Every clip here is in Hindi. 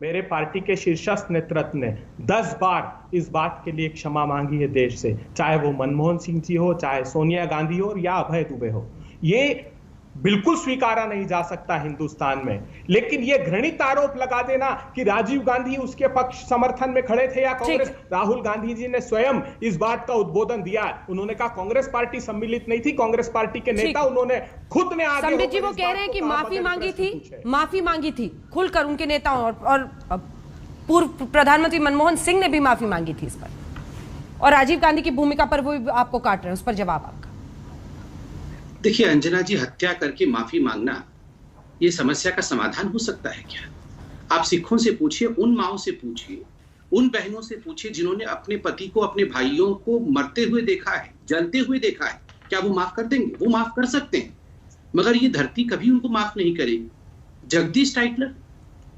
मेरे पार्टी के शीर्षस्थ नेतृत्व ने 10 बार इस बात के लिए क्षमा मांगी है देश से, चाहे वो मनमोहन सिंह जी हो, चाहे सोनिया गांधी हो या अभय दुबे हो। ये बिल्कुल स्वीकारा नहीं जा सकता हिंदुस्तान में। लेकिन ये घृणित आरोप लगा देना कि राजीव गांधी उसके पक्ष समर्थन में खड़े थे या कांग्रेस, राहुल गांधी जी ने स्वयं इस बात का उद्बोधन दिया। उन्होंने कहा कांग्रेस पार्टी सम्मिलित नहीं थी, कांग्रेस पार्टी के नेता उन्होंने खुद ने आगे संबित जी वो कह रहे हैं कि माफी मांगी थी खुलकर उनके नेताओं, और पूर्व प्रधानमंत्री मनमोहन सिंह ने भी माफी मांगी थी इस पर, और राजीव गांधी की भूमिका पर वो आपको काट रहे हैं। उस पर जवाब आपका। देखिए अंजना जी, हत्या करके माफी मांगना ये समस्या का समाधान हो सकता है क्या? आप सिखों से पूछिए, उन माओं से पूछिए, उन बहनों से पूछिए जिन्होंने अपने पति को, अपने भाइयों को मरते हुए देखा है, जलते हुए देखा है, क्या वो माफ कर देंगे? वो माफ कर सकते हैं, मगर ये धरती कभी उनको माफ नहीं करेगी। जगदीश टाइटलर,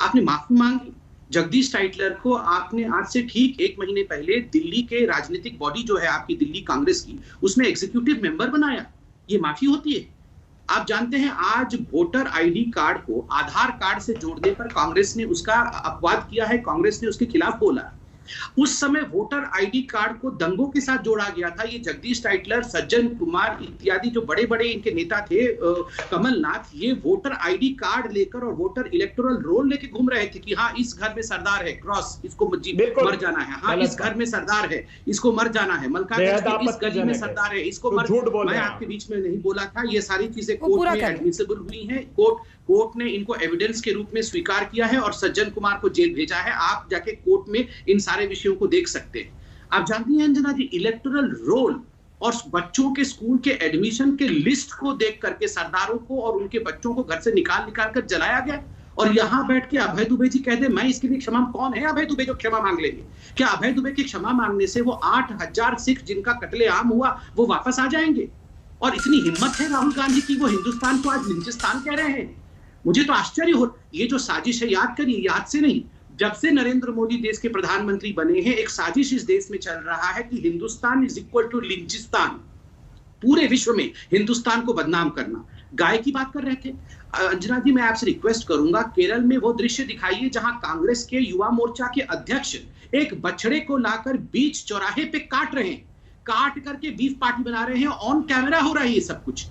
आपने माफी मांगी। जगदीश टाइटलर को आपने आज से ठीक 1 महीने पहले दिल्ली के राजनीतिक बॉडी जो है आपकी दिल्ली कांग्रेस की, उसमें एग्जीक्यूटिव मेंबर बनाया। ये माफी होती है? आप जानते हैं आज वोटर आईडी कार्ड को आधार कार्ड से जोड़ने पर कांग्रेस ने उसका अपवाद किया है, कांग्रेस ने उसके खिलाफ बोला। उस समय वोटर आईडी कार्ड को दंगों के साथ जोड़ा गया था। ये जगदीश टाइटलर, सज्जन कुमार इत्यादि जो बड़े बड़े इनके नेता थे, कमलनाथ, ये वोटर आईडी कार्ड लेकर और वोटर इलेक्टोरल रोल लेके घूम रहे थे कि हाँ इस घर में सरदार है, क्रॉस, इसको मर जाना है, हाँ इस घर में सरदार है, इसको मर जाना है, मलकागंज के इस गली में सरदार है, इसको मर। मैं आपके बीच में नहीं बोला था, ये सारी चीजें कोर्ट में एडमिसिबल हुई हैं। कोर्ट ने इनको एविडेंस के रूप में स्वीकार किया है और सज्जन कुमार को जेल भेजा है। आप जाके कोर्ट में इन सारे विषयों को देख सकते हैं। आप जानती हैं अंजना जी, इलेक्टोरल रोल और बच्चों के स्कूल के एडमिशन के लिस्ट को देख करके सरदारों को और उनके बच्चों को घर से निकाल कर जलाया गया, और यहां बैठ के अभय दुबे जी कहते हैं मैं इसके लिए क्षमा। कौन है अभय दुबे जो क्षमा मांग लेंगे? क्या अभय दुबे की क्षमा मांगने से वो 8000 सिख जिनका कत्लेआम हुआ वो वापस आ जाएंगे? और इतनी हिम्मत है राहुल गांधी की, वो हिंदुस्तान को आज लिंचिस्तान कह रहे हैं। मुझे तो आश्चर्य हो, ये जो साजिश है, याद करिए, याद से नहीं, जब से नरेंद्र मोदी देश के प्रधानमंत्री बने हैं एक साजिश इस देश में चल रहा है कि हिंदुस्तान इज इक्वल टू लिंचिस्तान। पूरे विश्व में हिंदुस्तान को बदनाम करना। गाय की बात कर रहे थे अंजना जी, मैं आपसे रिक्वेस्ट करूंगा, केरल में वो दृश्य दिखाइए जहां कांग्रेस के युवा मोर्चा के अध्यक्ष एक बछड़े को लाकर बीच चौराहे पे काट रहे हैं, काट करके बीफ पार्टी बना रहे हैं, ऑन कैमरा हो रहा है ये सब कुछ।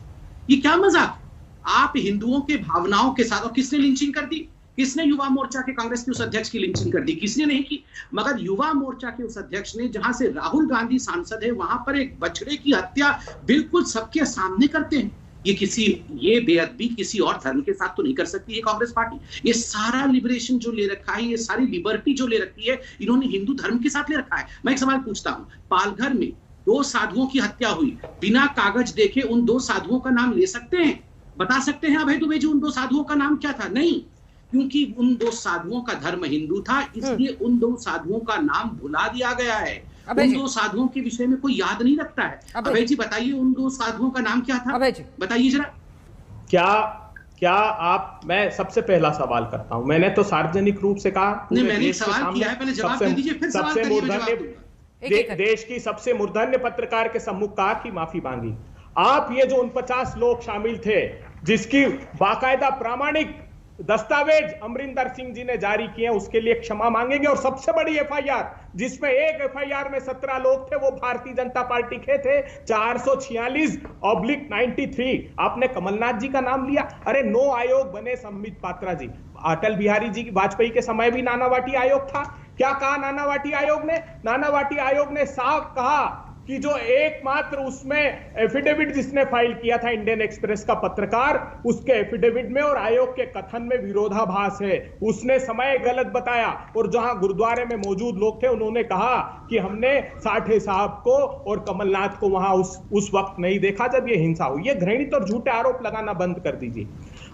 ये क्या मजाक? आप हिंदुओं के भावनाओं के साथ, और किसने लिंचिंग कर दी? किसने युवा मोर्चा के कांग्रेस के उस अध्यक्ष की लिंचिंग कर दी? किसने नहीं की, मगर युवा मोर्चा के उस अध्यक्ष ने, जहां से राहुल गांधी सांसद है, वहां पर एक बछड़े की हत्या बिल्कुल सबके सामने करते हैं। ये बेअदबी किसी और धर्म के साथ तो नहीं कर सकती है कांग्रेस पार्टी। ये सारा लिबरेशन जो ले रखा है, ये सारी लिबर्टी जो ले रखी है, इन्होंने हिंदू धर्म के साथ ले रखा है। मैं एक सवाल पूछता हूं, पालघर में 2 साधुओं की हत्या हुई, बिना कागज देखे उन 2 साधुओं का नाम ले सकते हैं? बता सकते हैं अभय दुबे जी उन 2 साधुओं का नाम क्या था? नहीं, क्योंकि उन 2 साधुओं का धर्म हिंदू था, इसलिए उन 2 साधुओं का नाम भुला दिया गया है। उन 2 साधुओं के विषय में कोई याद नहीं रखता है। अभय जी बताइए उन 2 साधुओं का नाम क्या था? बताइए जरा। क्या आप, मैं सबसे पहला सवाल करता हूं, मैंने तो सार्वजनिक रूप से कहा, नहीं मैंने एक सवाल किया है, पहले जवाब दे दीजिए, फिर सवाल करिए, मैं जवाब दूंगा। देश की सबसे मूर्धन्य पत्रकार के सम्मुख कहा कि माफी मांगी। आप ये जो 49 लोग शामिल थे, जिसकी बाकायदा प्रामाणिक दस्तावेज अमरिंदर सिंह जी ने जारी किए, उसके लिए क्षमा मांगेंगे। और सबसे बड़ी एफआईआर, जिसमें एक एफआईआर में 17 लोग थे, वो भारतीय जनता पार्टी के थे। 446/93। आपने कमलनाथ जी का नाम लिया। अरे 9 आयोग बने संबित पात्रा जी। अटल बिहारी जी की वाजपेयी के समय भी नानावाटी आयोग था। क्या कहा नानावाटी आयोग ने? नानावाटी आयोग ने साफ कहा कि जो एकमात्र उसमें एफिडेविट जिसने फाइल किया था, इंडियन एक्सप्रेस का पत्रकार, उसके एफिडेविट में और आयोग के कथन में विरोधाभास है। उसने समय गलत बताया, और जहां गुरुद्वारे में मौजूद लोग थे उन्होंने कहा कि हमने साठे साहब को और कमलनाथ को वहां उस वक्त नहीं देखा जब ये हिंसा हुई। ये घृणित और झूठे आरोप लगाना बंद कर दीजिए।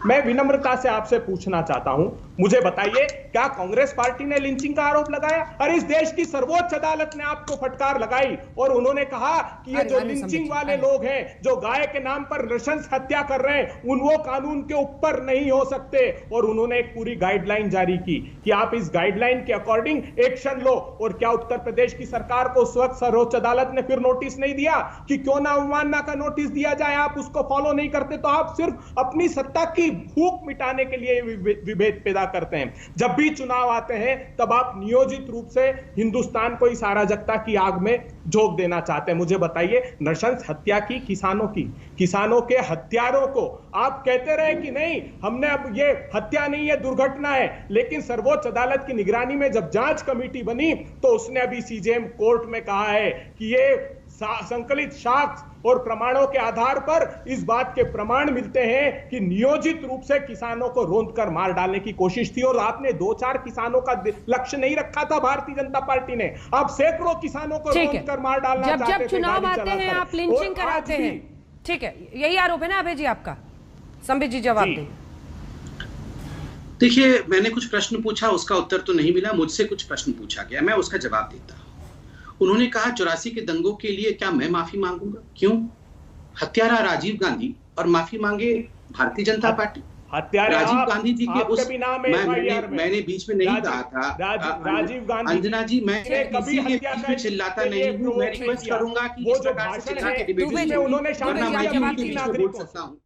मैं विनम्रता से आपसे पूछना चाहता हूं, मुझे बताइए, क्या कांग्रेस पार्टी ने लिंचिंग का आरोप लगाया? और इस देश की सर्वोच्च अदालत ने आपको फटकार लगाई और उन्होंने कहा कि ये जो लिंचिंग वाले लोग हैं, जो गाय के नाम पर नृशंस हत्या कर रहे हैं, वो कानून के ऊपर नहीं हो सकते। और उन्होंने एक पूरी गाइडलाइन जारी की कि आप इस गाइडलाइन के अकॉर्डिंग एक्शन लो। और क्या उत्तर प्रदेश की सरकार को उस वक्त सर्वोच्च अदालत ने फिर नोटिस नहीं दिया कि क्यों ना अवमानना का नोटिस दिया जाए? आप उसको फॉलो नहीं करते तो आप सिर्फ अपनी सत्ता की भूख मिटाने के लिए विभेद पैदा करते हैं। जब भी चुनाव आते हैं तब आप नियोजित रूप से हिंदुस्तान को इस अराजकता की आग में झोंक देना चाहते हैं। मुझे बताइए, नृशंस हत्या की किसानों के हत्यारों को आप कहते रहे कि नहीं, हमने अब ये हत्या नहीं है, दुर्घटना है। लेकिन सर्वोच्च अदालत की निगरानी में जब जांच कमेटी बनी तो उसने अभी सीजेएम कोर्ट में कहा है कि ये संकलित साक्ष्य और प्रमाणों के आधार पर इस बात के प्रमाण मिलते हैं कि नियोजित रूप से किसानों को रोंद कर मार डालने की कोशिश थी। और आपने 2-4 किसानों का लक्ष्य नहीं रखा था भारतीय जनता पार्टी ने, आप सैकड़ों किसानों को रोंद कर मार डालना चाहते थे। जब चुनाव आते हैं आप लिंचिंग कराते हैं, ठीक है, यही आरोप है ना अभय जी आपका? संबित जी जवाब दें। देखिए, मैंने कुछ प्रश्न पूछा, उसका उत्तर तो नहीं मिला। मुझसे कुछ प्रश्न पूछा गया, मैं उसका जवाब देता हूं। उन्होंने कहा 84 के दंगों के लिए क्या मैं माफी मांगूंगा? क्यों? हत्यारा राजीव गांधी और माफी मांगे भारतीय जनता पार्टी। राजीव गांधी जी के उस मैंने बीच में नहीं कहा था राजीव गांधी। अंजना जी, मैं किसी के बीच में चिल्लाता नहीं हूँ। मैं रिक्वेस्ट करूंगा कि इस प्रकार से चिल्ला के डिबेट में बोल सकता हूँ।